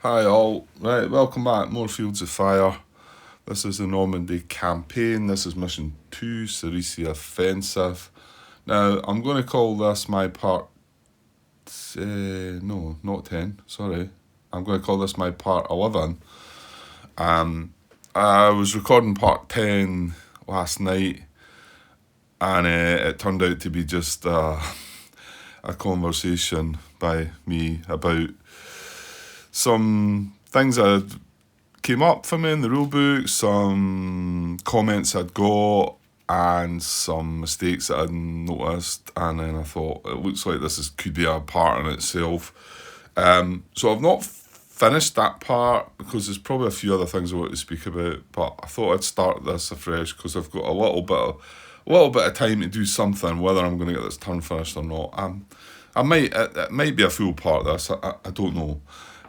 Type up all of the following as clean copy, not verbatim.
Hi all, right, welcome back, more Fields of Fire. This is the Normandy campaign, this is mission 2, Cerisy Offensive. Now, I'm going to call this my part, no, not 10, sorry. I'm going to call this my part 11. I was recording part 10 last night, and it turned out to be just a conversation by me about some things that came up for me in the rulebook, some comments I'd got, and some mistakes that I'd noticed, and then I thought, it looks like could be a part in itself. So I've not finished that part, because there's probably a few other things I want to speak about, but I thought I'd start this afresh, because I've got a little bit of time to do something, whether I'm going to get this turn finished or not. It might be a full part of this, I don't know.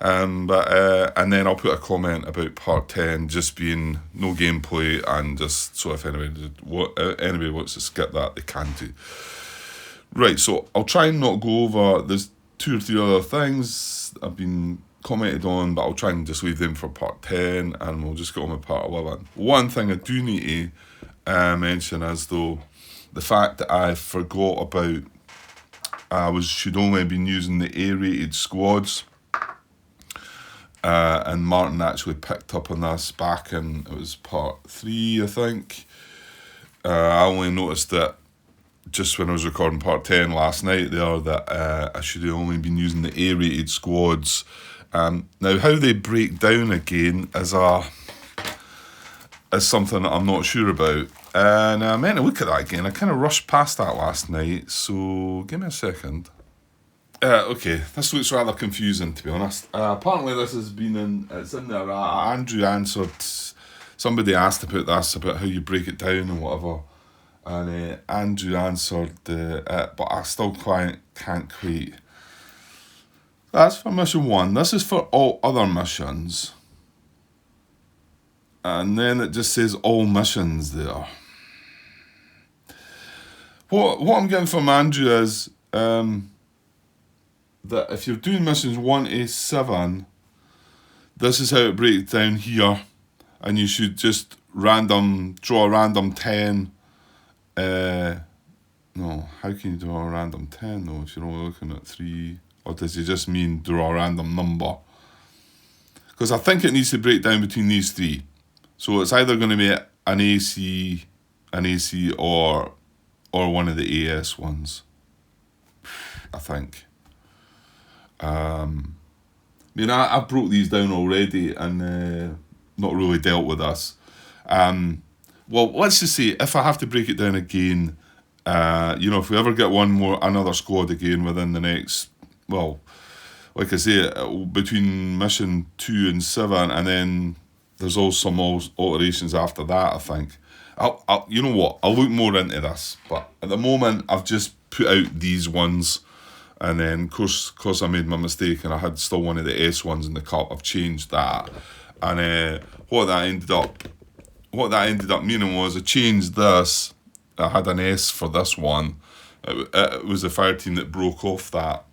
And then I'll put a comment about part 10 just being no gameplay, and just so if anybody wants to skip that, they can do. Right, so I'll try and not go over, there's 2 or 3 other things I've been commented on, but I'll try and just leave them for part 10, and we'll just get on with part 11. One thing I do need to mention is, though, the fact that I forgot about should only have been using the A-rated squads. And Martin actually picked up on this back in, it was part 3, I think. I only noticed that just when I was recording part 10 last night there, that I should have only been using the A-rated squads. Now, how they break down again is something that I'm not sure about. And I meant to look at that again. I kind of rushed past that last night, so give me a second. Okay, this looks rather confusing, to be honest. Apparently this has been it's in there. Andrew answered, somebody asked about this, about how you break it down and whatever. And Andrew answered it, but I still can't quite. That's for mission 1. This is for all other missions. And then it just says all missions there. What I'm getting from Andrew is, that if you're doing missions 1 to 7, this is how it breaks down here, and you should just draw a random 10. No, how can you draw a random 10 though if you're only looking at 3? Or does he just mean draw a random number? Because I think it needs to break down between these 3. So it's either going to be an AC, or one of the AS ones, I think. I broke these down already and not really dealt with this. Well, let's just say if I have to break it down again, if we ever get another squad again within the next, well, like I say, between mission 2 and 7, and then there's also some alterations after that, I think. I'll you know what? I'll look more into this, but at the moment I've just put out these ones. And then, of course, I made my mistake, and I had still one of the S ones in the cup. I've changed that, and what that ended up meaning was I changed this. I had an S for this one. It was the fire team that broke off that,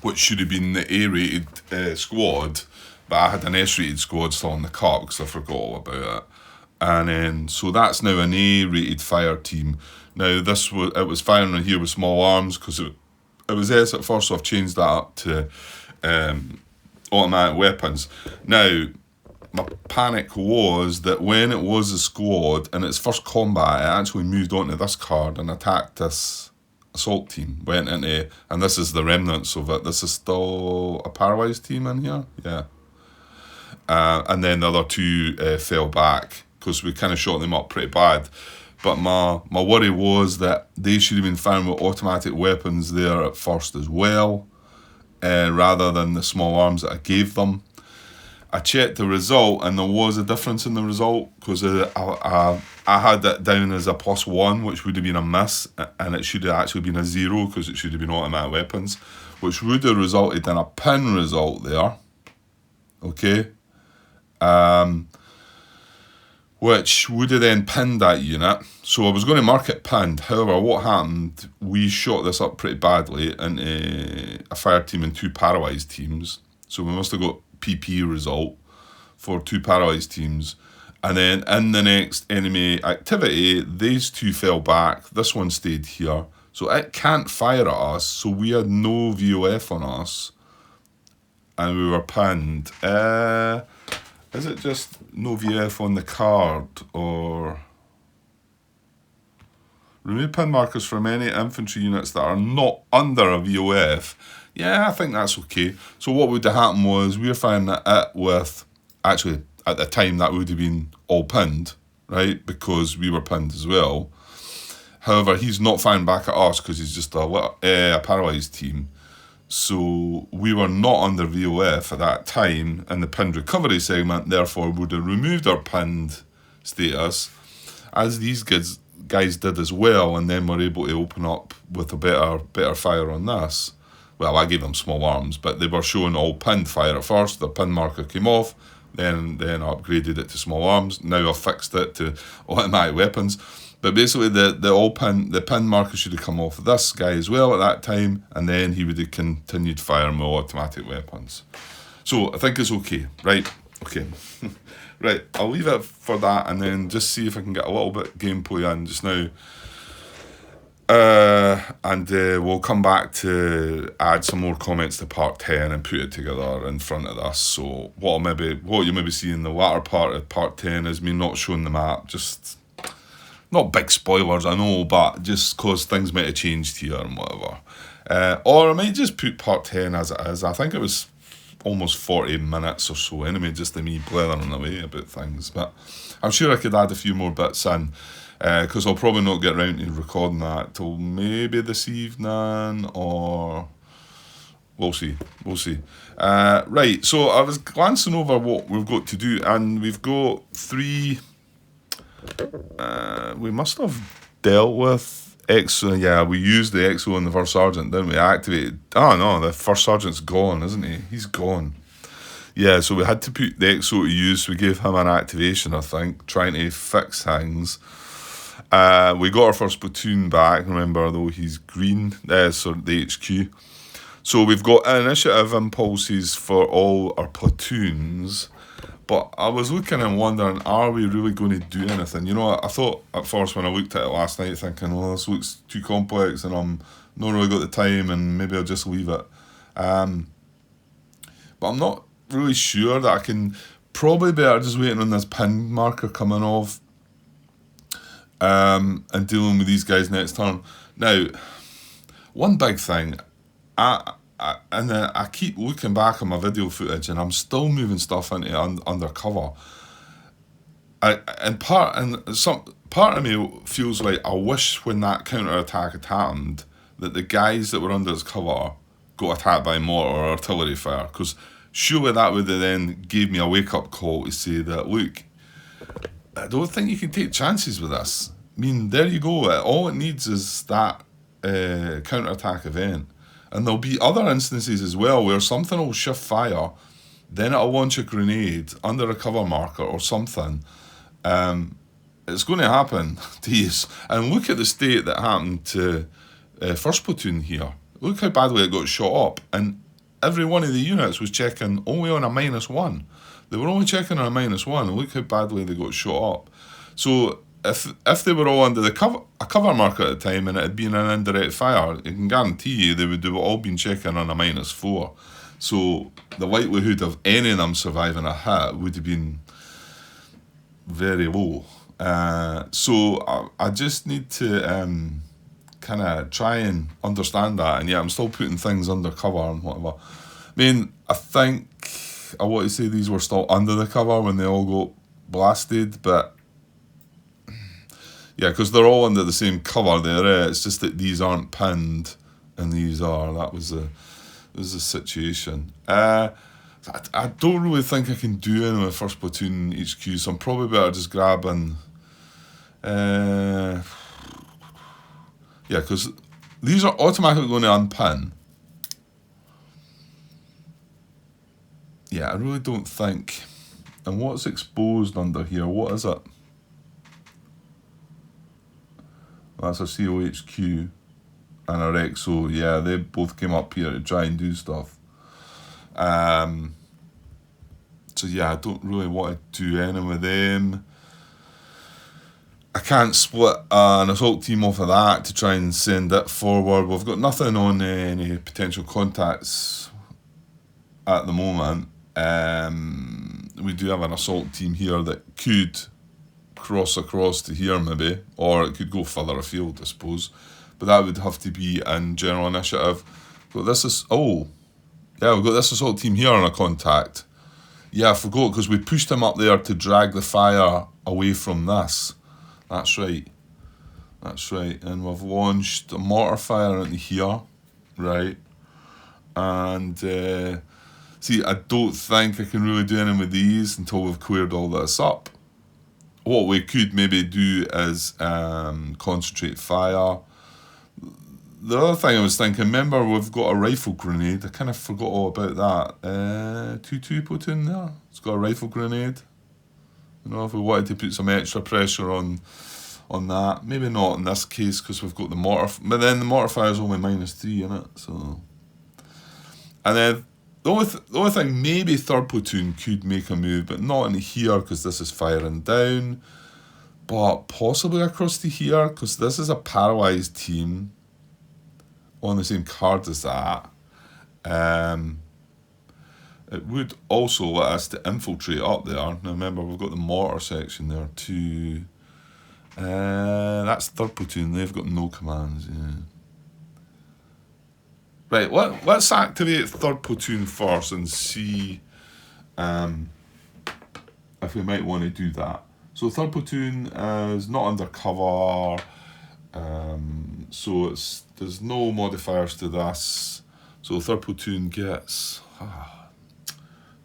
which should have been the A-rated squad, but I had an S-rated squad still in the cup because I forgot all about it. And then, so that's now an A-rated fire team. Now it was firing on here with small arms because it was S at first, so I've changed that up to automatic weapons. Now, my panic was that when it was a squad in its first combat, it actually moved onto this card and attacked this assault team. And this is the remnants of it. This is still a paralyzed team in here, yeah. And then the other 2 fell back because we kind of shot them up pretty bad. But my worry was that they should have been found with automatic weapons there at first as well, rather than the small arms that I gave them. I checked the result, and there was a difference in the result, because I had it down as a +1, which would have been a miss, and it should have actually been a 0, because it should have been automatic weapons, which would have resulted in a pin result there. Okay? Which would have then pinned that unit. So I was going to mark it pinned. However, what happened, we shot this up pretty badly into a fire team and 2 paralyzed teams. So we must have got PP result for 2 paralysed teams. And then in the next enemy activity, these 2 fell back. This one stayed here. So it can't fire at us. So we had no VOF on us. And we were pinned. Is it just no VOF on the card? Or remove pin markers from any infantry units that are not under a VOF. Yeah, I think that's okay. So what would have happened was we were firing it with, actually at the time that would have been all pinned, right? Because we were pinned as well. However, he's not firing back at us because he's just a paralysed team. So we were not under VOF at that time in the pinned recovery segment, therefore would have removed our pinned status, as these guys did as well, and then were able to open up with a better fire on this. Well, I gave them small arms, but they were showing all pinned fire at first. The pin marker came off, then I upgraded it to small arms. Now I've fixed it to automatic weapons. But basically, the pin marker should have come off of this guy as well at that time, and then he would have continued firing with automatic weapons. So I think it's okay, right? Okay, right. I'll leave it for that, and then just see if I can get a little bit gameplay in just now. And we'll come back to add some more comments to part 10 and put it together in front of this. So what you maybe see in the latter part of part 10 is me not showing the map, just not big spoilers, I know, but just cause things might have changed here and whatever. Or I might just put part 10 as it is. I think it was almost 40 minutes or so anyway, just to me blathering away about things, but I'm sure I could add a few more bits in. Because I'll probably not get round to recording that till maybe this evening, or we'll see. Right, so I was glancing over what we've got to do, and we've got 3. We must have dealt with EXO. Yeah, we used the EXO on the first sergeant, didn't we? Activated. Oh no, the first sergeant's gone, isn't he? He's gone. Yeah, so we had to put the EXO to use. We gave him an activation, I think, trying to fix things. We got our first platoon back, remember, though he's green, so the HQ. So we've got initiative impulses for all our platoons, but I was looking and wondering, are we really going to do anything? You know, I thought at first when I looked at it last night, thinking, oh, this looks too complex and I'm not really got the time and maybe I'll just leave it. But I'm not really sure that I can, probably better just waiting on this pin marker coming off. And dealing with these guys next turn. Now, one big thing, I keep looking back on my video footage and I'm still moving stuff into undercover. Part of me feels like I wish when that counter-attack had happened that the guys that were under his cover got attacked by mortar or artillery fire, because surely that would have then gave me a wake-up call to say that, look, I don't think you can take chances with this. I mean, there you go. All it needs is that counter-attack event. And there'll be other instances as well where something will shift fire, then it'll launch a grenade under a cover marker or something. It's going to happen to you. And look at the state that happened to first platoon here. Look how badly it got shot up. And every one of the units was checking only on a -1. They were only checking on a -1, and look how badly they got shot up. So if they were all under a cover marker at the time and it had been an indirect fire, I can guarantee you they would have all been checking on a -4. So the likelihood of any of them surviving a hit would have been very low. So I just need to kind of try and understand that. And yeah, I'm still putting things under cover and whatever. I mean, I think I want to say these were still under the cover when they all got blasted, but yeah, because they're all under the same cover there. It's just that these aren't pinned and these are. That was the situation. I don't really think I can do any with first platoon HQ, so I'm probably better just grabbing. Yeah, because these are automatically going to unpin. Yeah, I really don't think. And what's exposed under here? What is it? That's our COHQ and our XO. Yeah, they both came up here to try and do stuff. So yeah, I don't really want to do anything with them. I can't split an assault team off of that to try and send it forward. We've got nothing on any potential contacts at the moment. We do have an assault team here that could cross across to here maybe, or it could go further afield, I suppose. But that would have to be in general initiative. But this is, oh, yeah, we've got this assault team here on a contact. Yeah, I forgot, because we pushed him up there to drag the fire away from this. That's right. That's right. And we've launched a mortar fire into here. Right. And, see, I don't think I can really do anything with these until we've cleared all this up. What we could maybe do is concentrate fire. The other thing I was thinking, remember we've got a rifle grenade. I kind of forgot all about that. 2-2 platoon there. It's got a rifle grenade. You know, if we wanted to put some extra pressure on that. Maybe not in this case because we've got the mortar. But then the mortar fire is only -3 in it. So, and then the only thing, maybe 3rd platoon could make a move, but not in here because this is firing down. But possibly across to here because this is a paralysed team on the same card as that. It would also let us to infiltrate up there. Now remember, we've got the mortar section there too. That's 3rd platoon. They've got no commands. Yeah. Right, let's activate 3rd platoon first and see if we might want to do that. So 3rd platoon is not undercover. So there's no modifiers to this. So 3rd platoon gets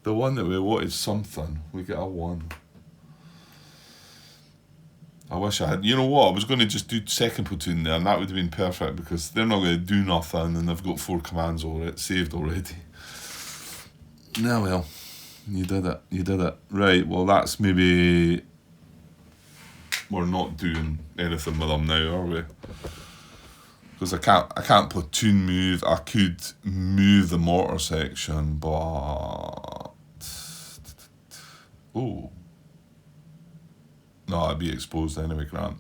the one that we wanted something. We get a 1. I wish I had. You know what? I was going to just do 2nd platoon there, and that would have been perfect because they're not going to do nothing, and they've got 4 commands already saved already. Nah, well, you did it. You did it. Right. Well, that's maybe we're not doing anything with them now, are we? Because I can't platoon move. I could move the mortar section, but oh. No, I'd be exposed anyway, Grant.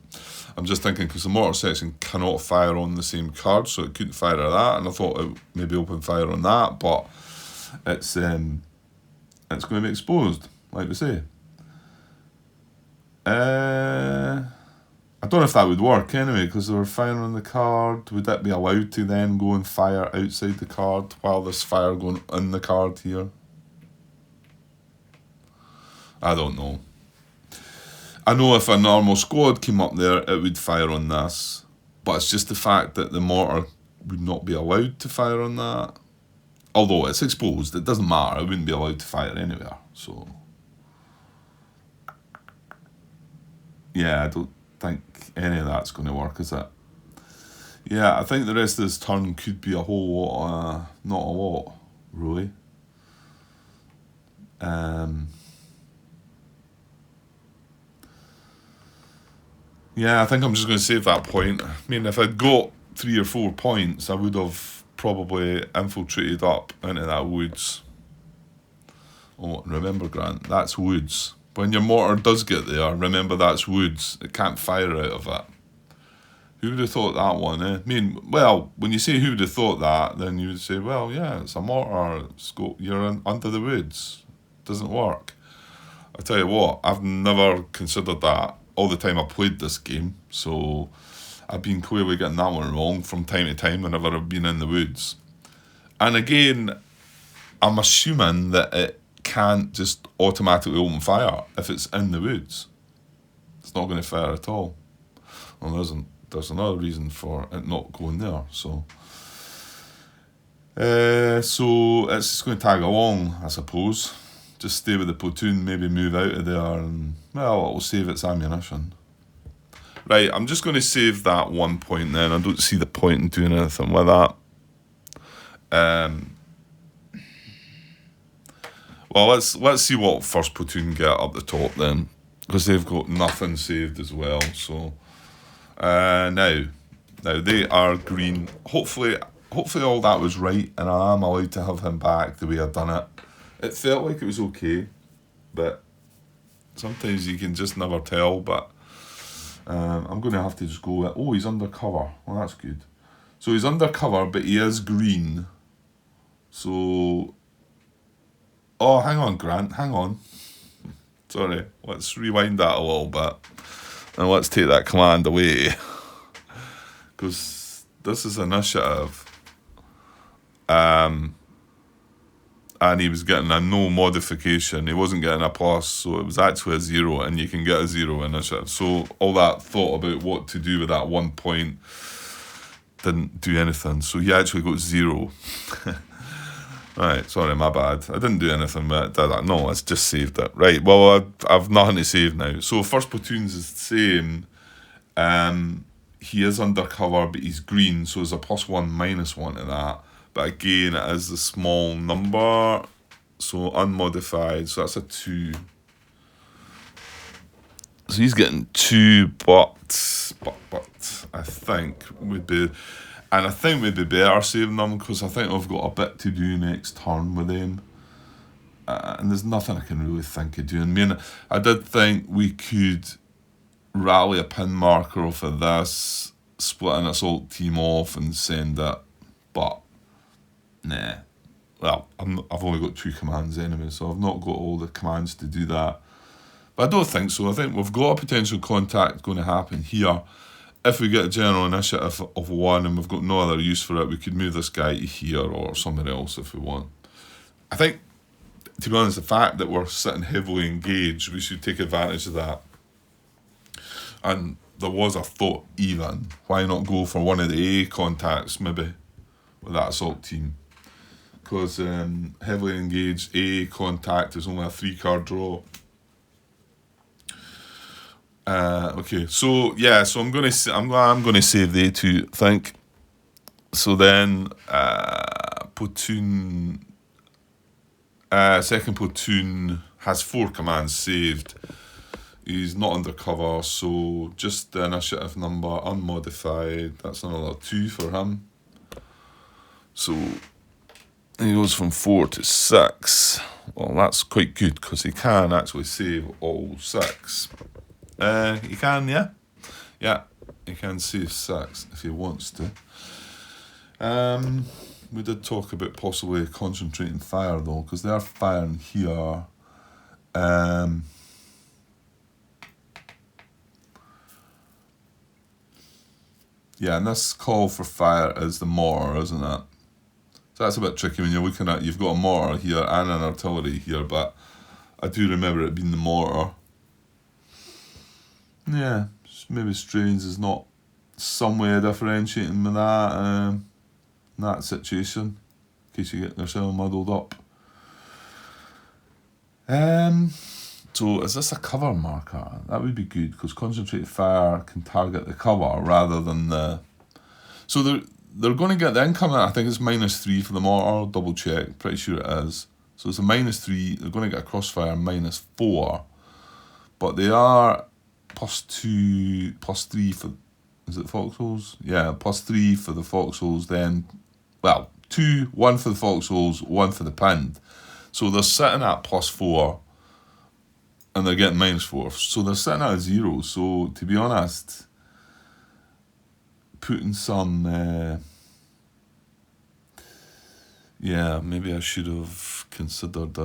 I'm just thinking because the mortar section cannot fire on the same card, so it couldn't fire at that, and I thought it would maybe open fire on that, but it's going to be exposed, like we say. I don't know if that would work anyway, because they were firing on the card. Would that be allowed to then go and fire outside the card while there's fire going in the card here? I don't know. I know if a normal squad came up there, it would fire on this. But it's just the fact that the mortar would not be allowed to fire on that. Although it's exposed, it doesn't matter. It wouldn't be allowed to fire anywhere. So, yeah, I don't think any of that's going to work, is it? Yeah, I think the rest of this turn could be a whole lot, not a lot, really. Yeah, I think I'm just going to save that point. I mean, if I'd got 3 or 4 points, I would have probably infiltrated up into that woods. Oh, remember, Grant, that's woods. When your mortar does get there, remember that's woods. It can't fire out of it. Who would have thought that one, eh? I mean, well, when you say who would have thought that, then you would say, well, yeah, it's a mortar. You're under the woods. Doesn't work. I tell you what, I've never considered that all the time I played this game, so I've been clearly getting that one wrong from time to time whenever I've been in the woods. And again, I'm assuming that it can't just automatically open fire if it's in the woods. It's not going to fire at all. Well, there's another reason for it not going there, so it's just going to tag along, I suppose. Just stay with the platoon, maybe move out of there, and, well, it'll save its ammunition. Right, I'm just going to save that 1 point then. I don't see the point in doing anything with that. Well, let's see what 1st platoon get up the top then, because they've got nothing saved as well. So now they are green. Hopefully all that was right, and I am allowed to have him back the way I've done it. It felt like it was okay. but sometimes you can just never tell. But I'm going to have to just go with, oh, he's undercover. Well, that's good. So he's undercover, but he is green. So, oh, hang on, Grant, hang on. Sorry, let's rewind that a little bit. And let's take that command away. Because this is initiative. And he was getting a no modification. He wasn't getting a plus, so it was actually a 0, and you can get a 0 initiative. So all that thought about what to do with that 1 point didn't do anything. So he actually got 0. Right, sorry, my bad. I didn't do anything with it. No, I just saved it. Right, well, I've nothing to save now. So first platoon's is the same. He is undercover, but he's green, so there's a +1, -1 to that. But again, it is the small number, so unmodified, so that's a 2. So he's getting 2, but I think would be... And I think we'd be better saving them, because I think I've got a bit to do next turn with them. And there's nothing I can really think of doing. I mean, I did think we could rally a pin marker off of this, split an assault team off and send it. But, nah. Well, I've only got 2 commands anyway, so I've not got all the commands to do that. But I don't think so. I think we've got a potential contact going to happen here. If we get a general initiative of 1 and we've got no other use for it, we could move this guy to here or somewhere else if we want. I think, to be honest, the fact that we're sitting heavily engaged, we should take advantage of that. And there was a thought even, why not go for one of the A contacts maybe with that assault team? Because heavily engaged A contact is only a 3-card draw. Okay, so yeah, so I'm gonna save the A2, I think. So then, platoon, second platoon has 4 commands saved. He's not undercover, so just the initiative number unmodified. That's another 2 for him. So he goes from 4 to 6. Well, that's quite good because he can actually save all 6. He can, yeah? Yeah, he can save 6 if he wants to. We did talk about possibly concentrating fire though, because they are firing here. Yeah, and this call for fire is the mortar, isn't it? So that's a bit tricky when you're looking at, you've got a mortar here and an artillery here, but I do remember it being the mortar. Yeah, maybe Strains is not some way of differentiating with that, in that situation, in case you get yourself muddled up. So is this a cover marker? That would be good, because concentrated fire can target the cover rather than the... So they're going to get the incoming, I think it's -3 for the mortar, double check, pretty sure it is. So it's a -3, they're going to get a crossfire -4, but they are +2, +3 for, is it foxholes? Yeah, +3 for the foxholes, then, well, 2, 1 for the foxholes, 1 for the pinned. So they're sitting at +4, and they're getting -4. So they're sitting at a 0. So to be honest, putting some, yeah, maybe I should have considered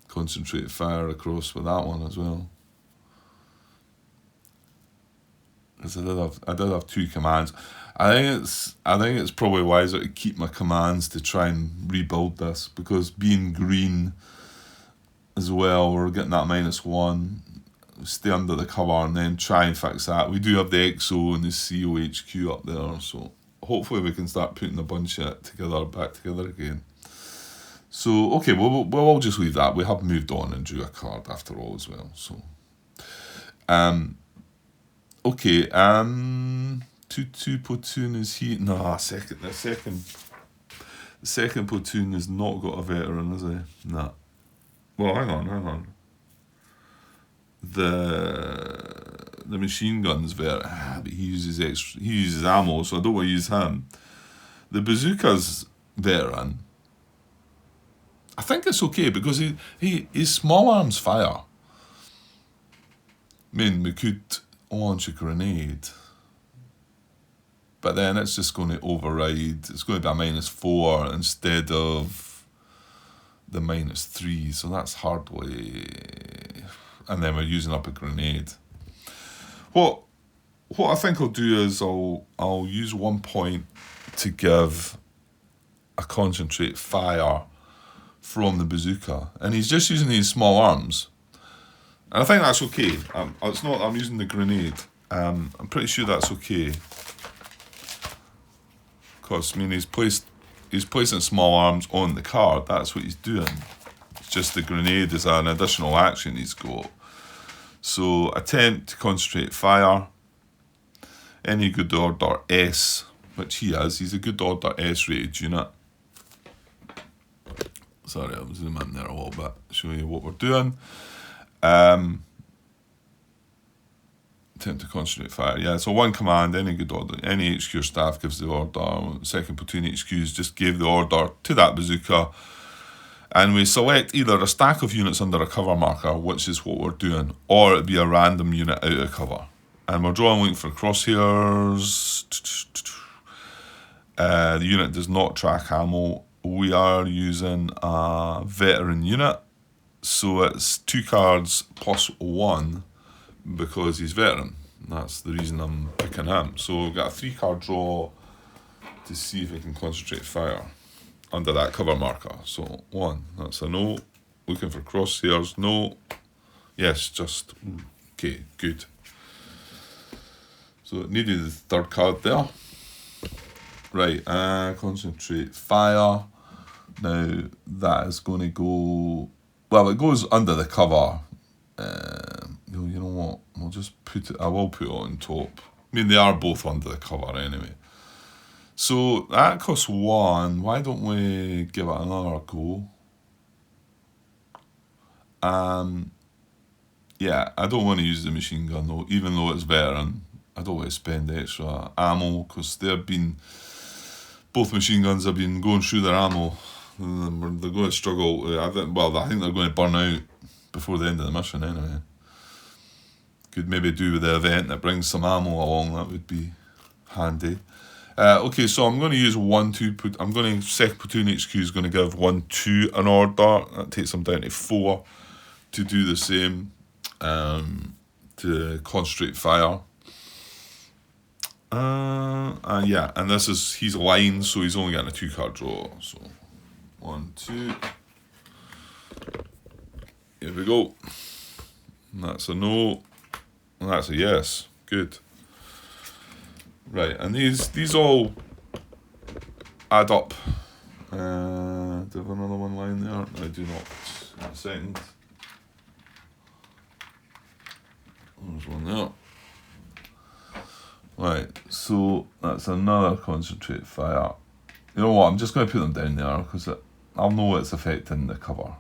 concentrated fire across with that one as well. Because I did have 2 commands. I think it's probably wiser to keep my commands to try and rebuild this, because being green as well, we're getting that -1. Stay under the cover and then try and fix that. We do have the XO and the COHQ up there, so hopefully we can start putting a bunch of it back together again. So okay, we'll just leave that. We have moved on and drew a card after all as well. So okay, 2-2 platoon is here. No, the second platoon has not got a veteran, has he? No. Well, hang on. The machine gun's veteran, but he uses ammo, so I don't want to use him. The bazooka's veteran, I think it's okay because his small arms fire. I mean, we could launch a grenade, but then it's just going to override. It's going to be a -4 instead of the -3, so that's hardly. And then we're using up a grenade. What I think I'll do is I'll use 1 point to give a concentrate fire from the bazooka, and he's just using these small arms, and I think that's okay. It's not. I'm using the grenade. I'm pretty sure that's okay, because I mean he's placing small arms on the card. That's what he's doing. It's just the grenade is an additional action he's got. So attempt to concentrate fire. Any good order S, which he is. He's a good order S rated unit. Sorry, I'll zoom in there a little bit, show you what we're doing. Attempt to concentrate fire. Yeah, so 1 command, any good order. Any HQ staff gives the order. Second platoon HQs just gave the order to that bazooka. And we select either a stack of units under a cover marker, which is what we're doing, or it'd be a random unit out of cover. And we're drawing link for crosshairs. The unit does not track ammo. We are using a veteran unit, so it's 2 cards plus 1 because he's veteran. That's the reason I'm picking him. So we've got a 3-card draw to see if we can concentrate fire under that cover marker. So 1, that's a no. Looking for crosshairs, no. Yes, just okay, good. So it needed the 3rd card there. Right, concentrate fire. Now that is going to go. Well, it goes under the cover. You know what? We'll just put it. I will put it on top. I mean, they are both under the cover anyway. So that costs 1. Why don't we give it another go? Yeah, I don't want to use the machine gun though, even though it's veteran. I don't want to spend extra ammo because both machine guns have been going through their ammo. They're going to struggle. I think they're going to burn out before the end of the mission anyway. Could maybe do with the event that brings some ammo along. That would be handy. Okay, so I'm going to use 1-2. I'm going to second platoon HQ is going to give 1-2 an order. That takes them down to 4 to do the same. To concentrate fire. Yeah, and he's aligned, so he's only getting a 2-card draw. So 1, 2. Here we go. And that's a no. And that's a yes. Good. Right, and these all add up. Do I have another one line there? No, I do not. In a second. There's one there. Right, so that's another concentrate fire. You know what, I'm just going to put them down there because I'll know it's affecting the cover.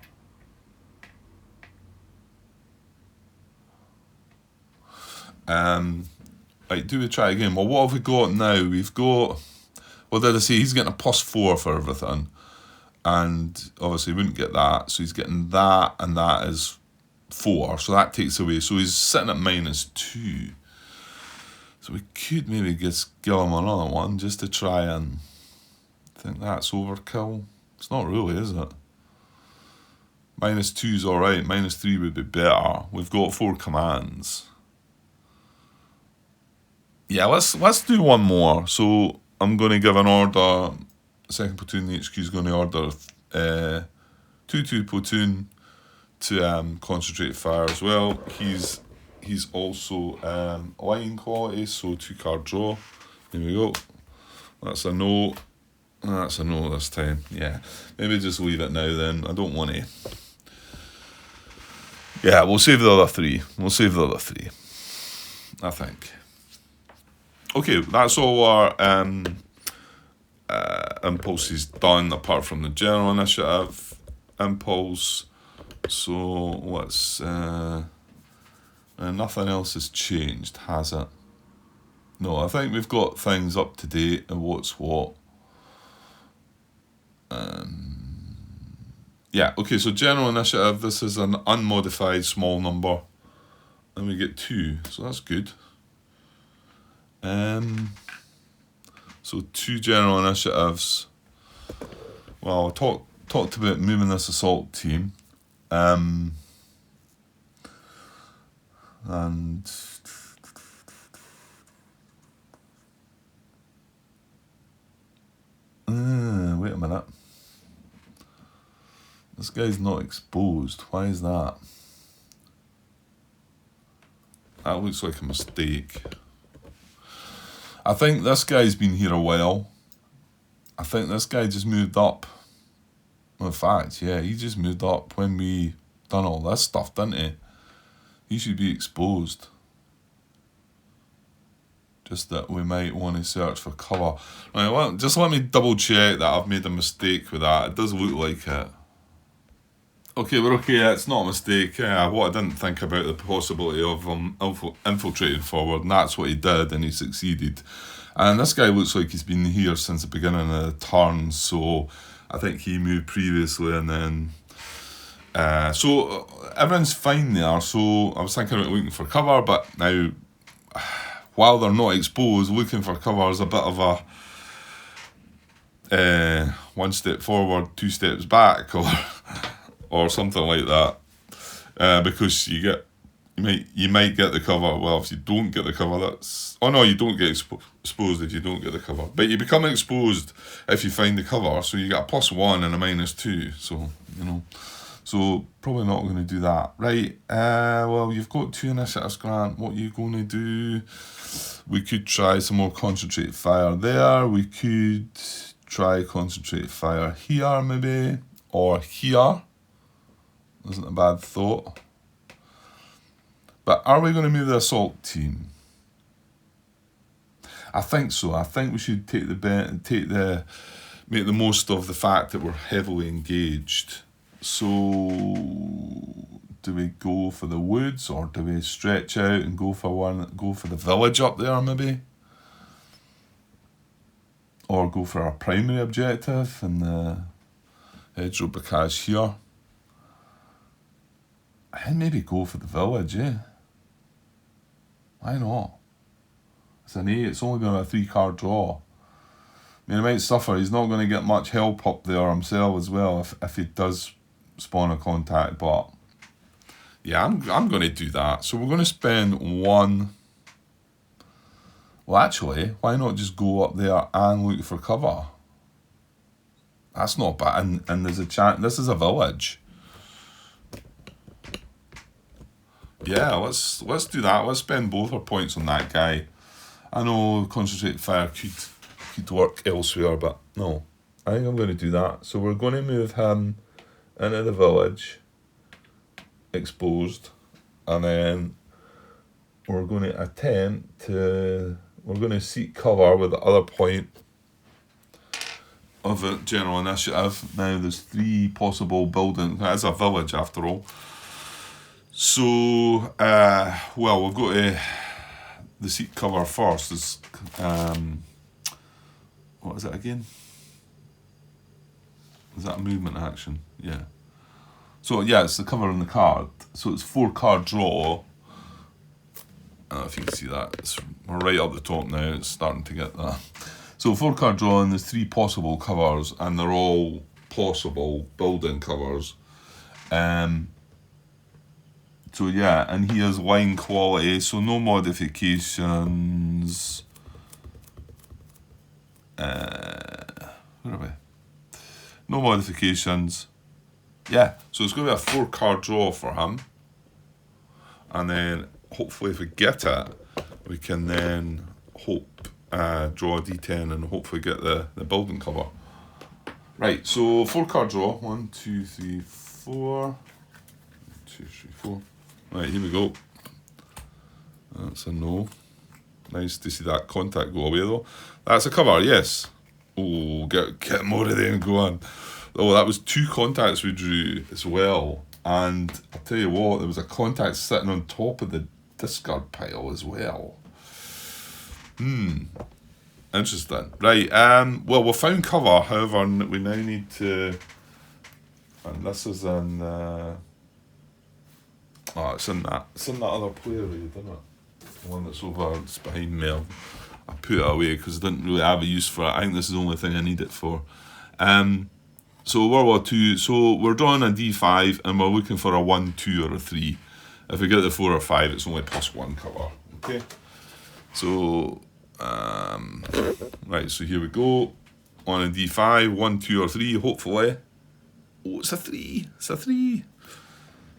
Right, do we try again? Well, what have we got now? We've got, well, did I say he's getting a +4 for everything, and obviously he wouldn't get that, so he's getting that, and that is 4, so that takes away, so he's sitting at -2. So we could maybe just give him another one just to try and think that's overkill. It's not really, is it? -2's alright, -3 would be better. We've got 4 commands. Yeah, let's do one more. So I'm going to give an order. Second platoon, the HQ is going to order 2-2 platoon to concentrate fire as well. He's also line quality, so 2-card draw. There we go. That's a no. That's a no this time. Yeah, maybe just leave it now then. I don't want to. Yeah, we'll save the other 3. I think. Okay, that's all our impulses done, apart from the general initiative impulse. So let's. Nothing else has changed, has it? No, I think we've got things up to date and what's what. Yeah, okay, so general initiative, this is an unmodified small number. And we get 2, so that's good. So 2 general initiatives. Well, I talked about moving this assault team. And wait a minute. This guy's not exposed. Why is that? That looks like a mistake. I think this guy's been here a while. I think this guy just moved up. In fact, yeah, he just moved up when we done all this stuff, didn't he? He should be exposed. Just that we might want to search for cover. Right, well, just let me double check that I've made a mistake with that. It does look like it. Okay, we're okay. It's not a mistake. What I didn't think about the possibility of infiltrating forward, and that's what he did, and he succeeded. And this guy looks like he's been here since the beginning of the turn, so I think he moved previously, and then so everything's fine there. So I was thinking about looking for cover, but now while they're not exposed, looking for cover is a bit of a 1 step forward, 2 steps back, or something like that, because you might get the cover. Well, if you don't get the cover, that's... Oh no, you don't get exposed if you don't get the cover. But you become exposed if you find the cover, so you get a +1 and a -2, so, you know. So, probably not going to do that. Right, well, you've got 2 initiatives, Grant. What are you going to do? We could try some more concentrated fire there. We could try concentrated fire here, maybe, or here. Isn't a bad thought. But are we going to move the assault team? I think so. I think we should make the most of the fact that we're heavily engaged. So, do we go for the woods, or do we stretch out and go for the village up there, maybe? Or go for our primary objective in the hedgerow bocage here? I'd maybe go for the village, eh? Why not? It's an 8, it's only going to be a 3-card draw. I mean, he might suffer, he's not going to get much help up there himself as well if he does spawn a contact, but yeah, I'm going to do that. So we're going to spend 1. Well, actually, why not just go up there and look for cover? That's not bad, and there's a chance, this is a village. Yeah, let's do that. Let's spend both our points on that guy. I know concentrated fire could work elsewhere, but no. I think I'm going to do that. So we're going to move him into the village, exposed, and then we're going to we're going to seek cover with the other point of a general initiative. Now there's 3 possible buildings. It's a village after all. So, well, we've got the seat cover first. Is what is it again? Is that a movement action? Yeah. So, yeah, it's the cover on the card. So it's 4-card draw. I don't know if you can see that. We're right up the top now. It's starting to get that. So 4-card draw, and there's 3 possible covers, and they're all possible building covers. So yeah, and he has line quality, so no modifications. Where are we? No modifications. Yeah, so it's going to be a 4-card draw for him. And then hopefully if we get it, we can then draw a D10 and hopefully get the building cover. Right, so 4-card draw. 1, 2, 3, 4. 1, 2, 3, 4. Right, here we go. That's a no. Nice to see that contact go away though. That's a cover, yes. Oh, get more of them going. Oh, that was 2 contacts we drew as well. And I'll tell you what, there was a contact sitting on top of the discard pile as well. Interesting. Right, well, we found cover, however, we now need to And this is in it's in that other player raid, isn't it? The one that's over, it's behind me. I put it away because I didn't really have a use for it. I think this is the only thing I need it for. So World War II, so we're drawing a D5 and we're looking for a 1, 2 or a 3. If we get the 4 or 5, it's only +1 cover. Okay. So right, so here we go. On a D5, 1, 2 or 3, hopefully. Oh, it's a 3. It's a 3.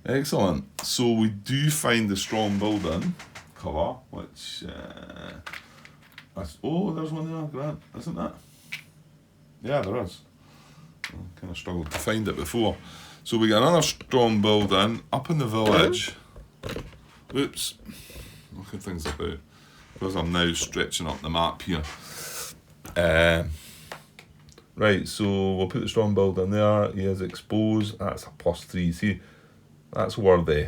Excellent. So we do find the strong building cover, which there's one there, Grant, isn't that? Yeah, there is. I kind of struggled to find it before. So we got another strong building up in the village. Oops. Look at things about. Because I'm now stretching up the map here. Right, so we'll put the strong building there. He is exposed. That's a +3. See, that's worthy.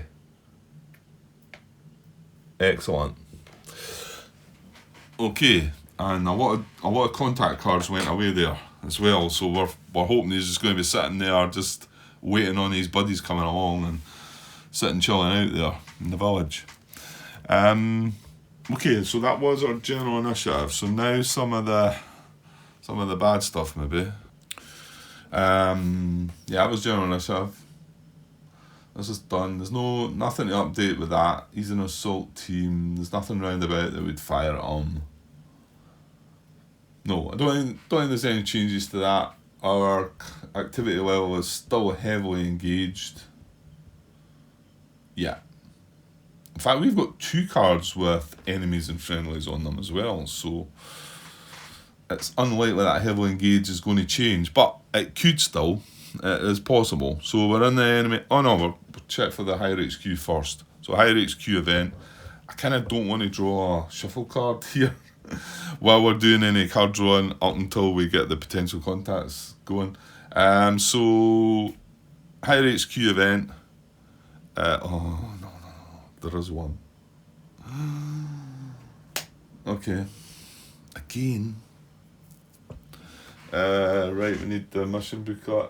Excellent. Okay, and a lot of contact cards went away there as well. So we're hoping he's just going to be sitting there, just waiting on his buddies coming along and sitting chilling out there in the village. Okay, so that was our general initiative. So now some of the bad stuff maybe. Yeah, it was general initiative. This is done. There's nothing to update with that. He's an assault team. There's nothing round about that would fire at him. No, I don't think there's any changes to that. Our activity level is still heavily engaged. Yeah. In fact, we've got 2 cards with enemies and friendlies on them as well, so it's unlikely that heavily engaged is going to change, but it could still. It is possible. So we're in the enemy. Oh no, we'll check for the Higher HQ first. So Higher HQ event. I kind of don't want to draw a shuffle card here while we're doing any card drawing up until we get the potential contacts going. So Higher HQ event. No, there is one. Okay. Again. Right, we need the mission booklet.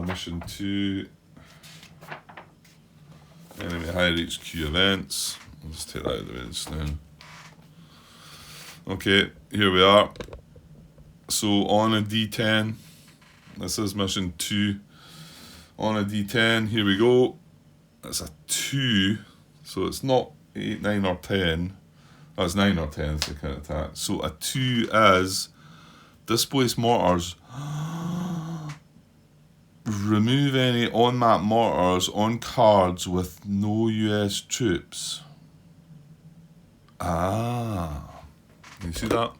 Mission 2. Enemy Higher HQ events. I'll just take that out of the way just now. Okay, here we are. So on a D10. This is mission 2. On a D10, here we go. It's a 2. So it's not 8, 9 or 10. Oh, it's 9 or 10 is the count attack. So a 2 is displace mortars. Remove any on-map mortars on cards with no US troops. You see that?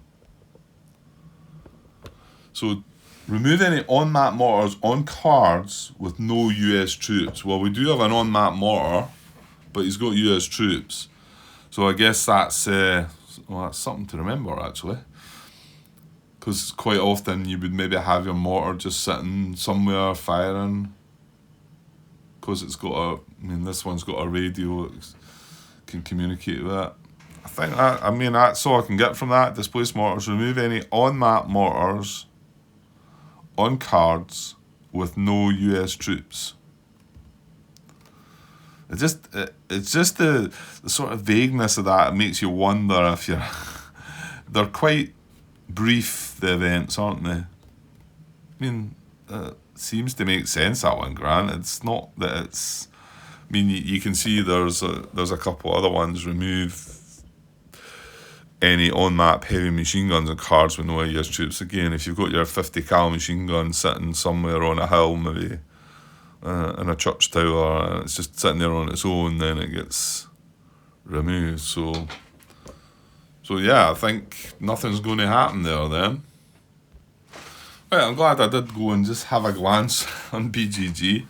So remove any on-map mortars on cards with no US troops. Well, we do have an on-map mortar, but he's got US troops. So I guess that's something to remember actually. Because quite often you would maybe have your mortar just sitting somewhere firing. Because it's got this one's got a radio, it can communicate with it. That's all I can get from that. Displace mortars, remove any on-map mortars on cards with no US troops. It's just the sort of vagueness of that makes you wonder if you're... They're quite brief, the events, aren't they? It seems to make sense, that one, Grant. It's not that it's... you can see there's a couple other ones. Remove any on-map heavy machine guns and cards with no US troops. Again, if you've got your 50 cal machine gun sitting somewhere on a hill, maybe in a church tower, and it's just sitting there on its own, then it gets removed. So yeah, I think nothing's going to happen there then. Right, I'm glad I did go and just have a glance on BGG.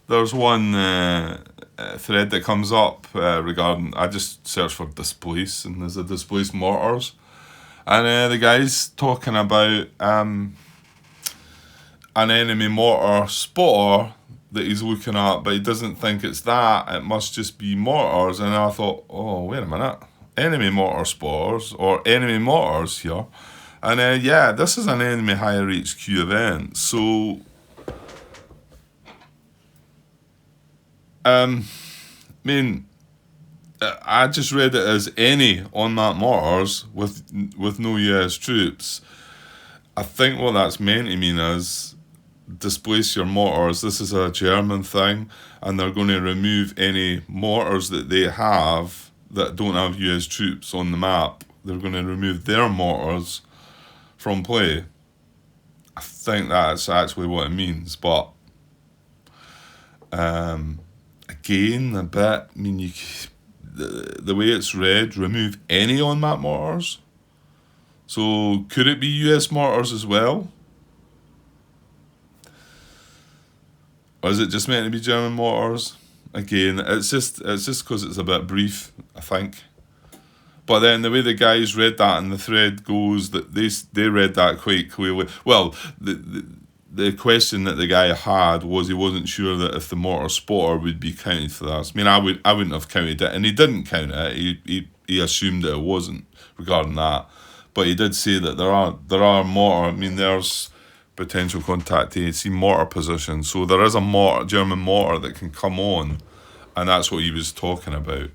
There's one thread that comes up regarding, I just searched for displace, and there's a displace mortars. And the guy's talking about an enemy mortar spotter that he's looking at, but he doesn't think it's that. It must just be mortars. And I thought, oh, wait a minute. Enemy mortar spotters, or enemy mortars here, And yeah, this is an enemy higher HQ event. So, I mean, I just read it as any on-map mortars with no US troops. I think what that's meant to mean is displace your mortars. This is a German thing, and they're going to remove any mortars that they have that don't have US troops on the map. They're going to remove their mortars from play. I think that's actually what it means, but again, a bit. I mean, the way it's read, remove any on-map mortars. So could it be US mortars as well? Or is it just meant to be German mortars? Again, it's just because it's a bit brief, I think. But then the way the guys read that in the thread goes that they read that quite clearly. Well, the question that the guy had was he wasn't sure that if the mortar spotter would be counted for this. I mean, I wouldn't have counted it, and he didn't count it. He assumed that it wasn't regarding that, but he did say that there are mortar. I mean, there's potential contact AC mortar position, so there is a German mortar that can come on, and that's what he was talking about.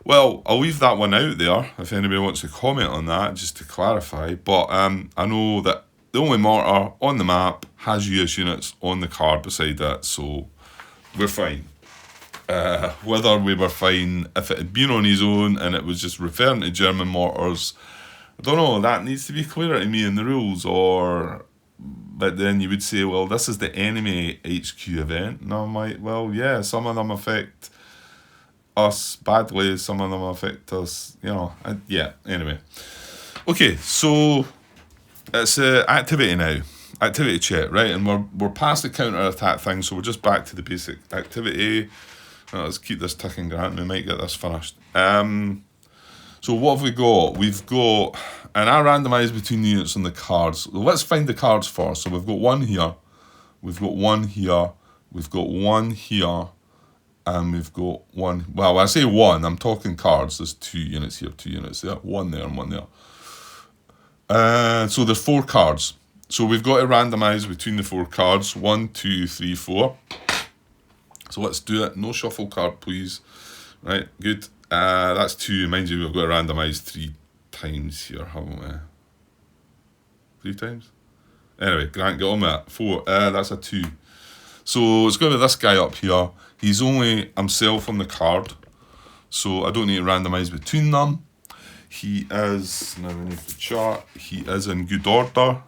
Well, I'll leave that one out there if anybody wants to comment on that, just to clarify. But I know that the only mortar on the map has US units on the card beside it, so we're fine. Whether we were fine if it had been on his own and it was just referring to German mortars, I don't know, that needs to be clearer to me in the rules, but then you would say, well, this is the enemy HQ event, and I'm like, well, yeah, some of them affect us badly, some of them affect us, yeah, anyway. Okay, so it's activity now, activity check, right, and we're past the counter-attack thing, so we're just back to the basic activity. Let's keep this ticking, Grant, we might get this finished. So what have we got? We've got, and I randomise between the units on the cards. Let's find the cards first. So we've got one here, we've got one here, we've got one here, and we've got one. Well, I say one, I'm talking cards. There's 2 units here, 2 units there, one there and one there. So there's 4 cards. So we've got to randomise between the 4 cards. 1, 2, 3, 4. So let's do it. No shuffle card, please. Right, good. That's 2. Mind you, we've got to randomise 3 times here, haven't we? 3 times? Anyway, Grant, get on with it. 4. That's a 2. So it's going to be this guy up here. He's only himself on the card, so I don't need to randomise between them. He is, now we need the chart, he is in good order.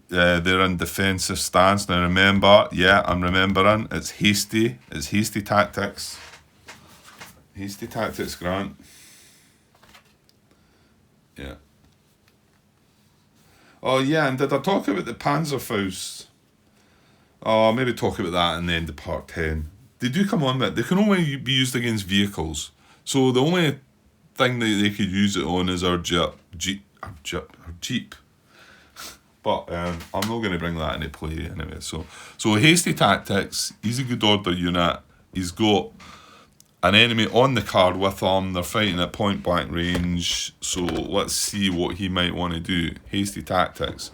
They're in defensive stance. Now remember, yeah, I'm remembering, it's hasty tactics. Hasty tactics, Grant. Yeah. Oh yeah, and did I talk about the Panzerfaust? Oh, maybe talk about that in the end of part 10. They do come on, but they can only be used against vehicles. So the only thing that they could use it on is our Jeep. But I'm not going to bring that into play anyway. So hasty tactics, he's a good order unit. He's got an enemy on the card with him. They're fighting at point blank range. So let's see what he might want to do. Hasty tactics.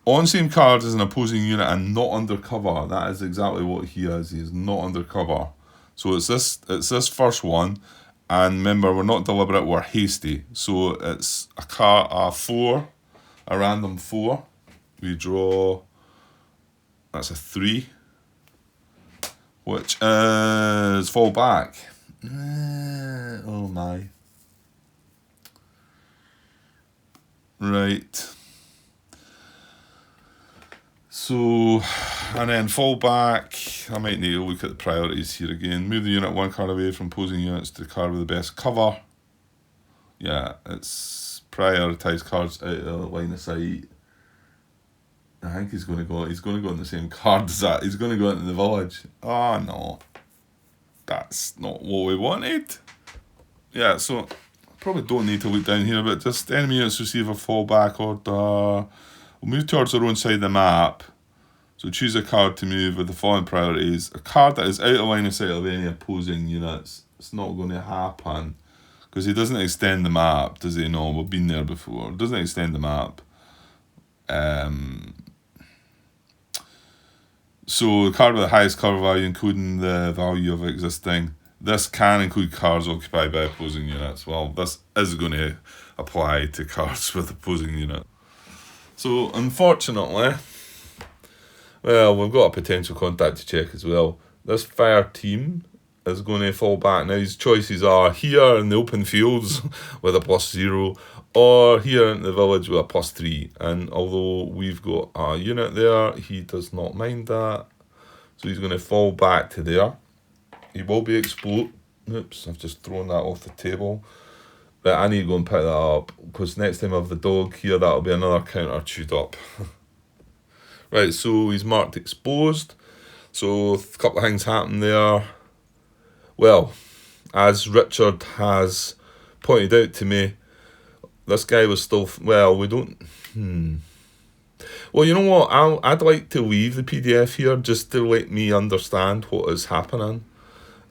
On same card as an opposing unit and not undercover. That is exactly what he is. He is not undercover. So it's this first one. And remember, we're not deliberate, we're hasty. So it's a 4, a random 4. We draw, that's a 3. Which is fall back. Oh my. Right. So, and then fall back. I might need to look at the priorities here again. Move the unit 1 card away from opposing units to the card with the best cover. Yeah, it's prioritise cards out of the line of sight. I think he's going to go on the same card as that. He's going to go into the village. Oh no. That's not what we wanted. Yeah, so probably don't need to look down here, but just enemy units receive a fallback order. We'll move towards our own side of the map. So choose a card to move with the following priorities. A card that is out of line of sight of any opposing units. It's not going to happen Because he doesn't extend the map, does he? No, we've been there before. Doesn't extend the map. So the card with the highest cover value, including the value of existing. This can include cards occupied by opposing units. Well, this is going to apply to cards with opposing units. So, unfortunately, well, we've got a potential contact to check as well. This fire team is going to fall back. Now, his choices are here in the open fields with a +0, or here in the village with a +3. And although we've got a unit there, he does not mind that. So he's going to fall back to there. He will be explode. Oops, I've just thrown that off the table. But I need to go and pick that up, because next time I have the dog here, that'll be another counter chewed up. Right, so he's marked exposed. So a couple of things happen there. Well, as Richard has pointed out to me, this guy was still, well, we don't, Well, you know what, I'd like to leave the PDF here just to let me understand what is happening.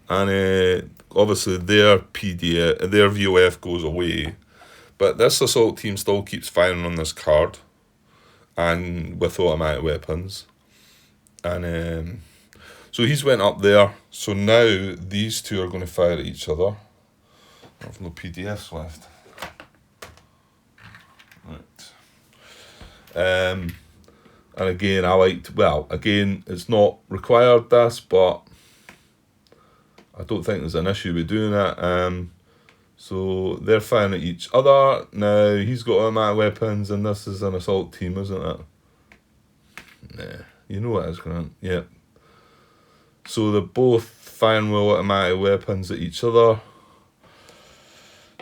And obviously their PDF, their VOF goes away. But this assault team still keeps firing on this card. And with automatic weapons. And so he's went up there. So now these two are going to fire at each other. I have no PDFs left. Right. And again, again, it's not required this, but I don't think there's an issue with doing it. So they're firing at each other. Now he's got automatic weapons, and this is an assault team, isn't it? Nah, you know what it is, Grant. Yep. So they're both firing with automatic weapons at each other.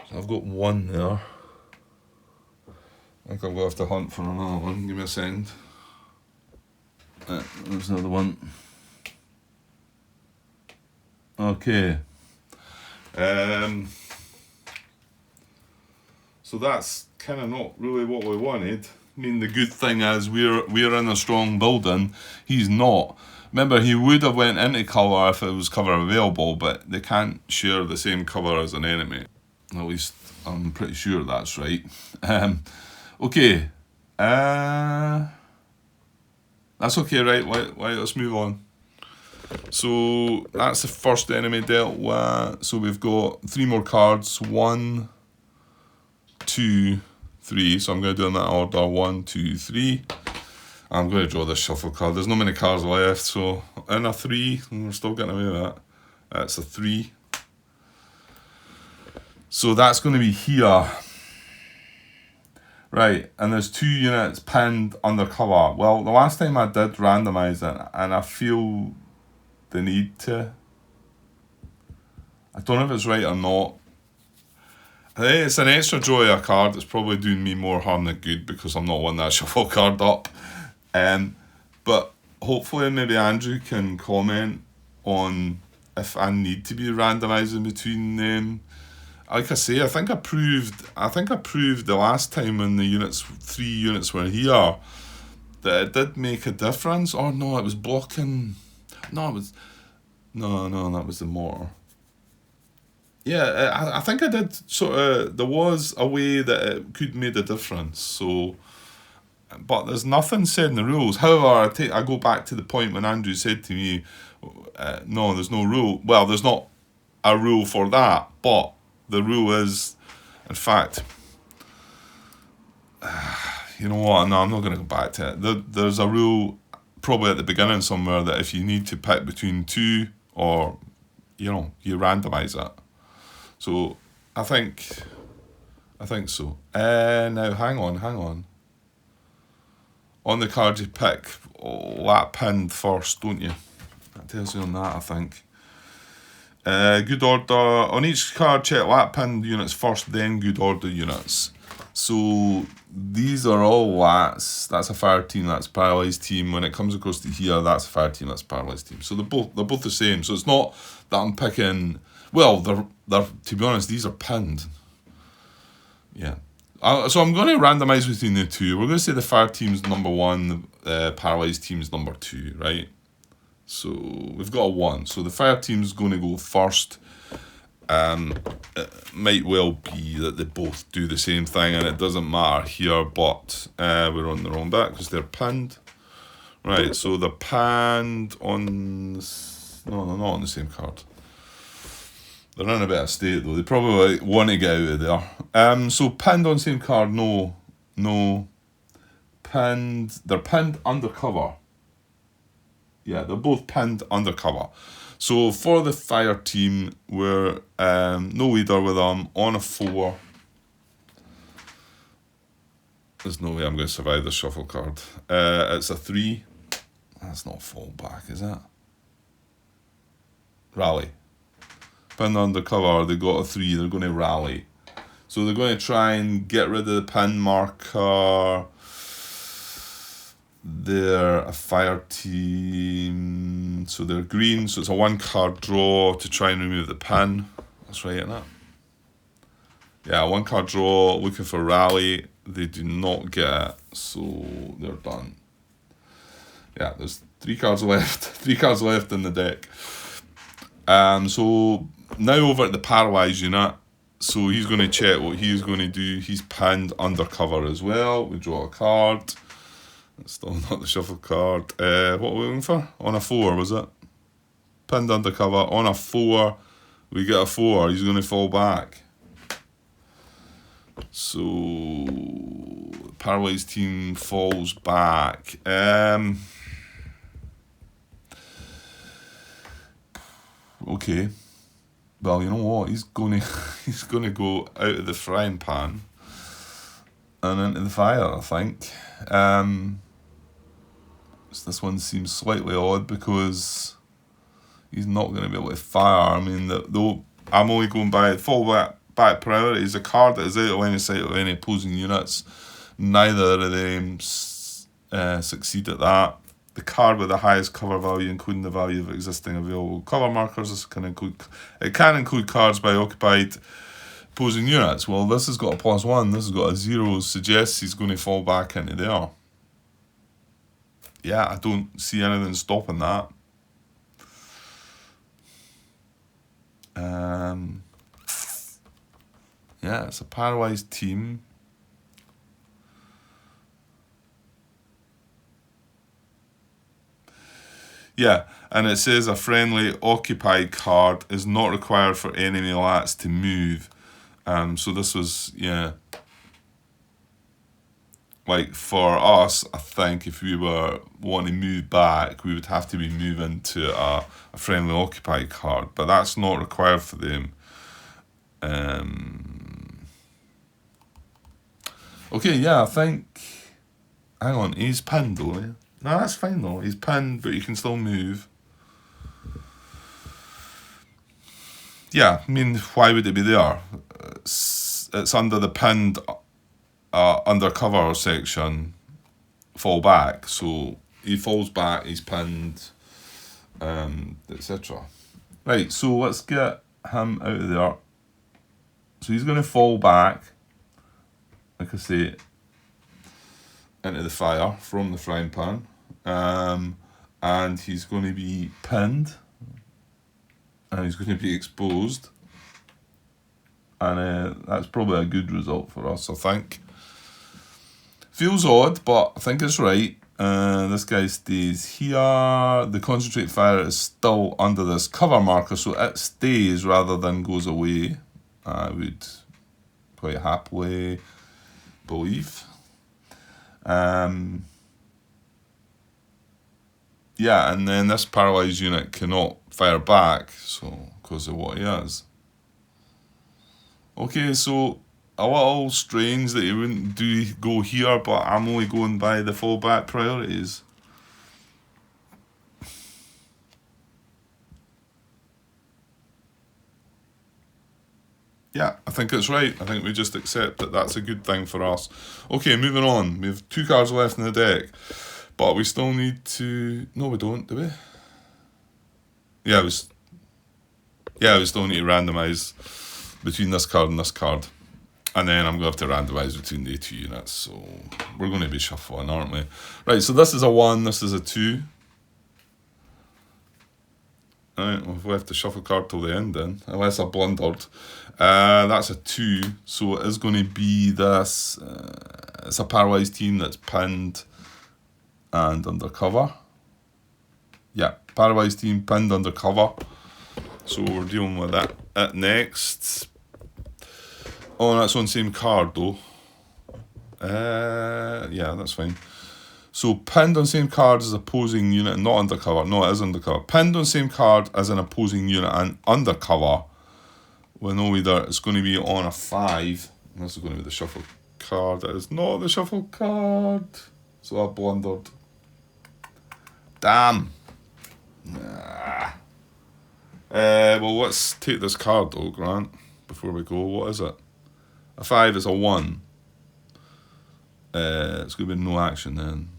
So I've got one there. I think I'm going to have to hunt for another one. Give me a second. There's another one. Okay. So that's kind of not really what we wanted. I mean, the good thing is we're in a strong building. He's not. Remember, he would have went into cover if it was cover available, but they can't share the same cover as an enemy. At least I'm pretty sure that's right. Okay. That's okay, right? Let's move on. So that's the first enemy dealt with. So we've got 3 more cards. 1, 2, 3. So I'm going to do in that order. 1, 2, 3. I'm going to draw this shuffle card. There's not many cards left. So in a 3, we're still getting away with that. That's a 3. So that's going to be here. Right, and there's 2 units pinned under cover. Well, the last time I did randomise it, and I feel the need to. I don't know if it's right or not. I think it's an extra draw of a card. It's probably doing me more harm than good because I'm not wanting that shuffle card up. But hopefully maybe Andrew can comment on if I need to be randomising between them. Like I say, I think I proved the last time when the 3 units were here that it did make a difference. Or no, it was blocking. No, that was the mortar. Yeah, I think I did sort of. There was a way that it could make a difference. So, but there's nothing said in the rules. However, I go back to the point when Andrew said to me, "No, there's no rule." Well, there's not a rule for that, but the rule is, in fact, you know what? No, I'm not going to go back to it. There's a rule probably at the beginning somewhere that if you need to pick between 2 or, you randomise it. So I think so. Now hang on. On the card you pick lap pinned first, don't you? That tells you on that, I think. Good order. On each card, check lap pinned units first, then good order units. So these are all lats. That's a fire team, that's a paralysed team. When it comes across to here, that's a fire team, that's a paralysed team. So they're both the same. So it's not that I'm picking. Well, they're to be honest, these are pinned. Yeah. So I'm going to randomise between the 2. We're going to say the fire team's number 1, the paralysed team's number 2, right? So we've got a 1. So the fire team's going to go first. It might well be that they both do the same thing, and it doesn't matter here, but we're on the wrong bit because they're pinned. Right, so they're pinned on... No, they're not on the same card. They're in a bit of state, though. They probably want to get out of there. So pinned on same card, no. Pinned... They're pinned undercover. Yeah, they're both pinned undercover. So for the fire team, we're no leader with them on a 4. There's no way I'm going to survive the shuffle card. It's a 3. That's not fall back, is it? Rally. Pinned undercover, they got a 3, they're going to rally. So they're going to try and get rid of the pin marker. They're a fire team, so they're green, so it's a 1-card draw to try and remove the pin. That's right, isn't it? Yeah, 1-card draw, looking for rally. They do not get it, so they're done. Yeah, there's 3 cards left. 3 cards left in the deck. So now over at the paralyzed unit, so he's going to check what he's going to do. He's pinned undercover as well. We draw a card. It's still not the shuffle card. What are we looking for? On a 4, was it? Pinned undercover. On a 4, we get a 4. He's going to fall back. So, paralyzed team falls back. Okay. Well, you know what? He's gonna go out of the frying pan and into the fire, I think. This one seems slightly odd because he's not going to be able to fire. I mean, though I'm only going by fall back priorities. A card that is out of any sight of any opposing units. Neither of them succeed at that. The card with the highest cover value, including the value of existing available cover markers, it can include cards by occupied opposing units. Well, this has got a +1. This has got a 0. Suggests he's going to fall back into there. Yeah, I don't see anything stopping that. Yeah, it's a paralyzed team. Yeah, and it says a friendly occupied card is not required for enemy lats to move. So this was, yeah. Like for us, I think if we were wanting to move back, we would have to be moving to a friendly occupied card, but that's not required for them. Okay, yeah, I think. Hang on, he's pinned though. Yeah? No, that's fine though. He's pinned, but he can still move. Yeah, I mean, why would it be there? It's under the pinned. Undercover section, fall back. So he falls back, he's pinned, etc. Right, so let's get him out of there. So he's going to fall back, like I say, into the fire from the frying pan. And he's going to be pinned, and he's going to be exposed. And that's probably a good result for us, I think. Feels odd, but I think it's right. This guy stays here. The concentrate fire is still under this cover marker, so it stays rather than goes away. I would quite happily believe. Yeah, and then this paralyzed unit cannot fire back, so because of what he has. Okay, so a little strange that he wouldn't go here, but I'm only going by the fallback priorities. Yeah, I think it's right. I think we just accept that that's a good thing for us. Okay, moving on. We have 2 cards left in the deck, but we still need to... No, we don't, do we? Yeah, we still need to randomise between this card and this card. And then I'm going to have to randomise between the 2 units. So we're going to be shuffling, aren't we? Right, so this is a 1, this is a 2. Right, we've left the shuffle card till the end then, unless I blundered. That's a 2, so it is going to be this. It's a paralysed team that's pinned and undercover. Yeah, paralysed team pinned undercover. So we're dealing with that next. Oh, that's on the same card though. Yeah, that's fine. So pinned on same card as opposing unit and not undercover. No, it is undercover. Pinned on same card as an opposing unit and undercover. We know either it's going to be on a 5. And this is going to be the shuffle card. It is not the shuffle card. So I blundered. Damn. Nah. Well, let's take this card though, Grant, before we go. What is it? A 5 is a 1. It's going to be no action then.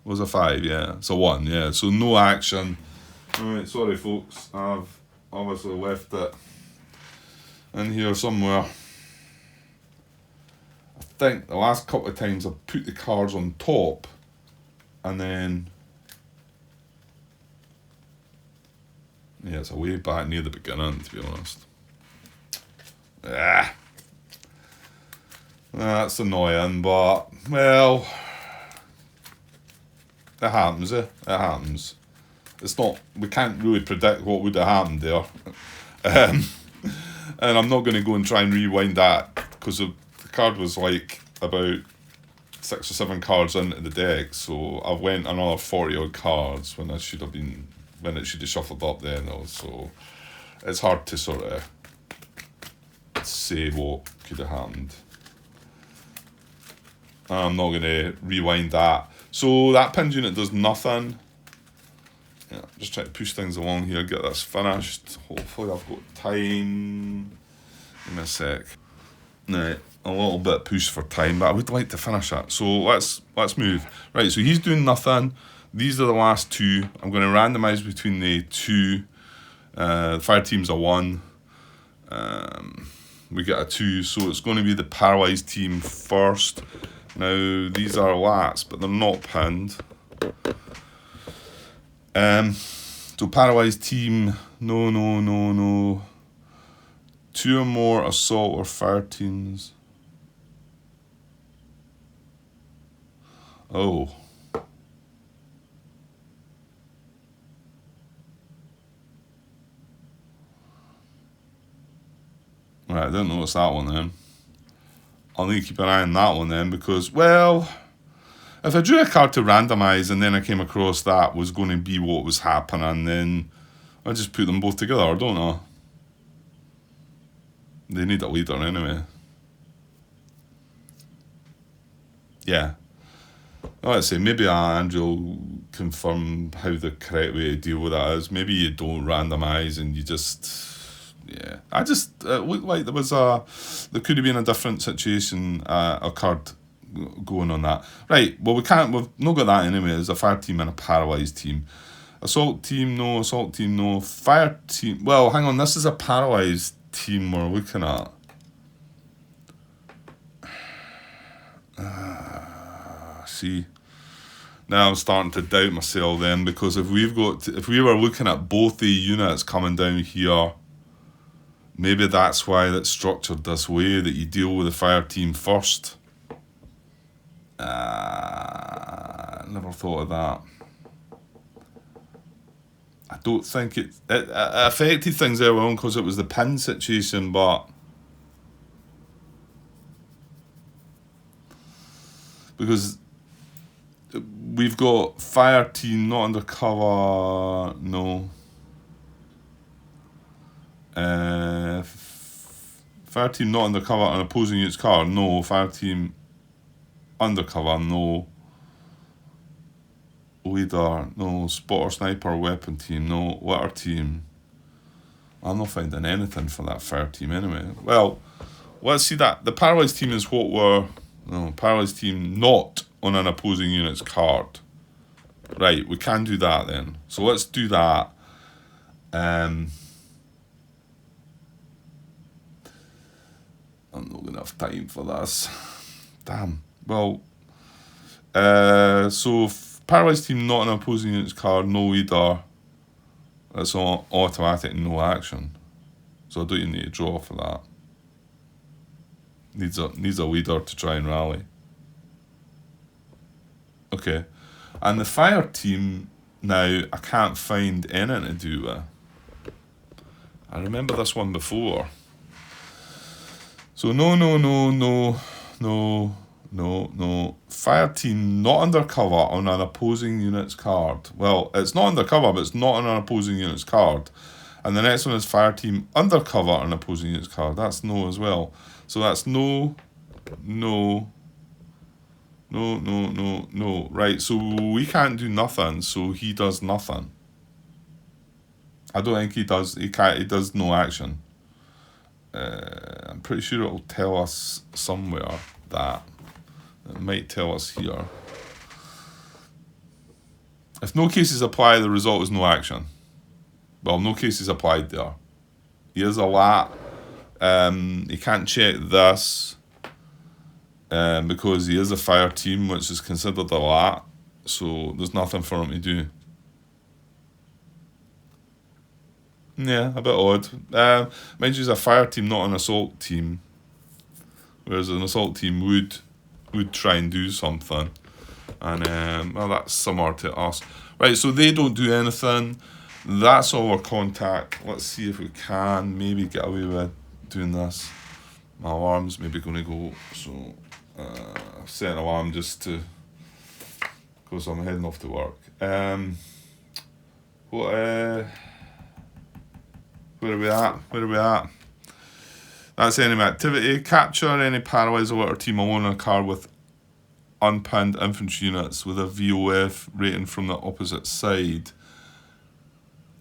It was a 5, yeah. It's a 1, yeah. So no action. Alright, sorry folks. I've obviously left it in here somewhere. I think the last couple of times I've put the cards on top and then... Yeah, it's a way back near the beginning, to be honest. That's annoying, but, well... It happens, It happens. It's not... We can't really predict what would have happened there. And I'm not going to go and try and rewind that, because the card was like about 6 or 7 cards into the deck, so I went another 40 odd cards when it should have shuffled up then though, so it's hard to sort of say what could have happened. I'm not going to rewind that. So that pinned unit does nothing. Yeah, just trying to push things along here, get this finished. Hopefully I've got time. Give me a sec. Right, a little bit push for time, but I would like to finish that. So let's move. Right, so he's doing nothing. These are the last 2. I'm going to randomise between the 2. The fire team's a 1. We get a 2, so it's going to be the paralysed team first. Now, these are lats, but they're not pinned. So paralysed team, no. 2 or more assault or fire teams. Oh. Right, I didn't notice that one then. I'll need to keep an eye on that one then, because, well, if I drew a card to randomise and then I came across that was going to be what was happening, then I just put them both together, don't I? They need a leader anyway. Yeah. Let's say, maybe Andrew will confirm how the correct way to deal with that is. Maybe you don't randomise and you just... Yeah, it looked like there could have been a different situation occurred going on that. Right, well we've not got that anyway. There's a fire team and a paralysed team. Assault team, no. Fire team, well hang on, this is a paralysed team we're looking at. See, now I'm starting to doubt myself then, because if we were looking at both the units coming down here, maybe that's why it's structured this way, that you deal with the fire team first. Never thought of that. I don't think it affected things early on because it was the pin situation, but because we've got fire team not undercover, no. Fire team not undercover on opposing unit's card, no. Fire team undercover, no. Leader, no. Spotter, sniper, weapon team, no. Litter team. I'm not finding anything for that fire team anyway. Well, let's see that. The paralysed team is what we're... No, paralysed team not on an opposing unit's card. Right, we can do that then. So let's do that. I'm not going to have time for this. Damn. Well, so paralysed team not an opposing unit's card, no leader. It's automatic no action. So I don't even need to draw for that. Needs a leader to try and rally. Okay. And the fire team, now, I can't find anything to do with. I remember this one before. So no. Fire team not undercover on an opposing unit's card. Well, it's not undercover, but it's not on an opposing unit's card. And the next one is fire team undercover on an opposing unit's card. That's no as well. So that's no. Right, so we can't do nothing, so he does nothing. I don't think he does. He does no action. I'm pretty sure it'll tell us somewhere that. It might tell us here. If no cases apply, the result is no action. Well, no cases applied there. He is a lat. He can't check this because he is a fire team, which is considered a lat. So there's nothing for him to do. Yeah, a bit odd. Mind you, he's a fire team, not an assault team. Whereas an assault team would try and do something. And well, that's similar to us. Right, so they don't do anything. That's all our contact. Let's see if we can maybe get away with doing this. My alarm's maybe going to go, so I've set an alarm just to, because I'm heading off to work. Where are we at? That's enemy activity. Capture any paralyzed alert team alone on a card with unpinned infantry units with a VOF rating from the opposite side.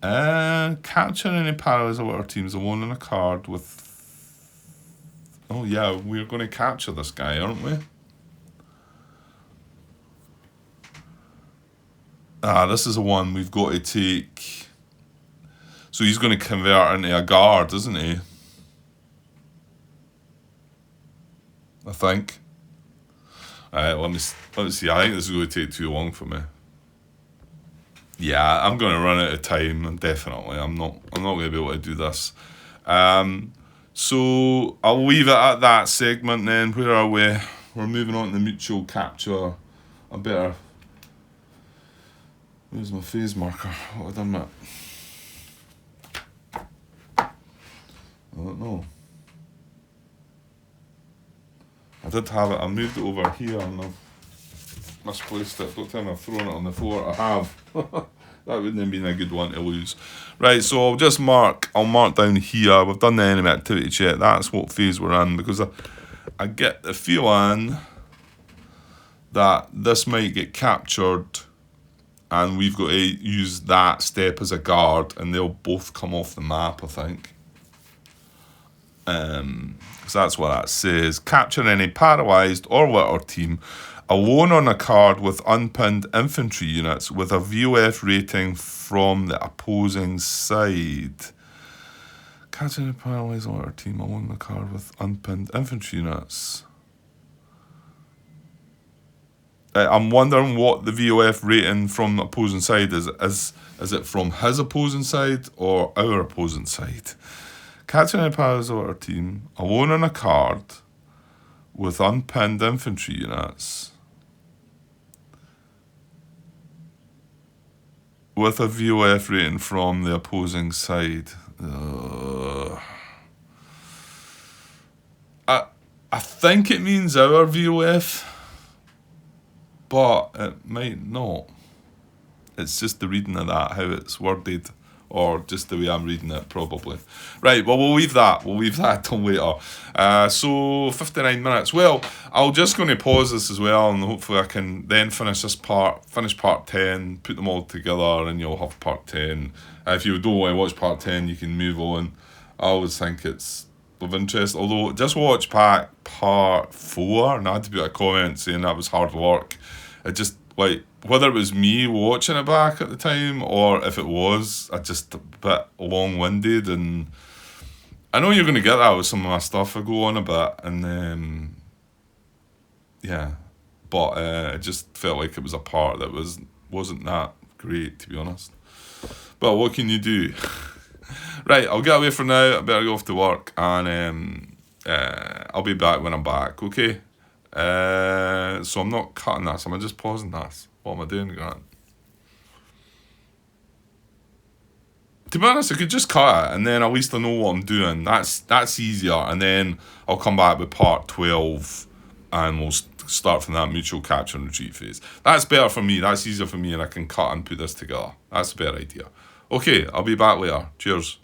Capture any paralyzed alert teams alone on a card with... Oh yeah, we're going to capture this guy, aren't we? This is the one we've got to take. So he's going to convert into a guard, isn't he? I think. Let me see. I think this is going to take too long for me. Yeah, I'm going to run out of time. Definitely, I'm not going to be able to do this. So I'll leave it at that segment. Then where are we? We're moving on to the mutual capture. I better. Where's my phase marker? What have I done with it? I don't know. I did have it. I moved it over here and I've misplaced it. Don't tell me I've thrown it on the floor. I have. That wouldn't have been a good one to lose. Right, so I'll mark down here. We've done the enemy activity check. That's what phase we're in, because I get the feeling that this might get captured and we've got to use that step as a guard and they'll both come off the map, I think. Because that's what that says. Capture any paralyzed or litter team alone on a card with unpinned infantry units with a VOF rating from the opposing side. Capture any paralyzed or litter team alone on a card with unpinned infantry units. I'm wondering what the VOF rating from the opposing side is. Is it from his opposing side or our opposing side? Capture any paralyzed or litter team alone on a card with unpinned infantry units with a VOF rating from the opposing side. I think it means our VOF, but it might not. It's just the reading of that, how it's worded, or just the way I'm reading it, probably. Right, well, we'll leave that. We'll leave that till later. So, 59 minutes. Well, I'm just going to pause this as well, and hopefully I can then finish part 10, put them all together, and you'll have part 10. If you don't want to watch part 10, you can move on. I always think it's of interest, although just watch part 4, and I had to put a comment saying that was hard work. It just, like, whether it was me watching it back at the time or if it was, I just a bit long-winded, and I know you're going to get that with some of my stuff. I go on a bit, and yeah, but it just felt like it was a part that wasn't that great, to be honest. But what can you do? Right, I'll get away for now. I better go off to work, and I'll be back when I'm back, okay? So I'm not cutting this, I'm just pausing this. What am I doing, Grant? To be honest, I could just cut it, and then at least I know what I'm doing. That's easier, and then I'll come back with part 12, and we'll start from that mutual capture and retreat phase. That's better for me, that's easier for me, and I can cut and put this together. That's a better idea. Okay, I'll be back later. Cheers.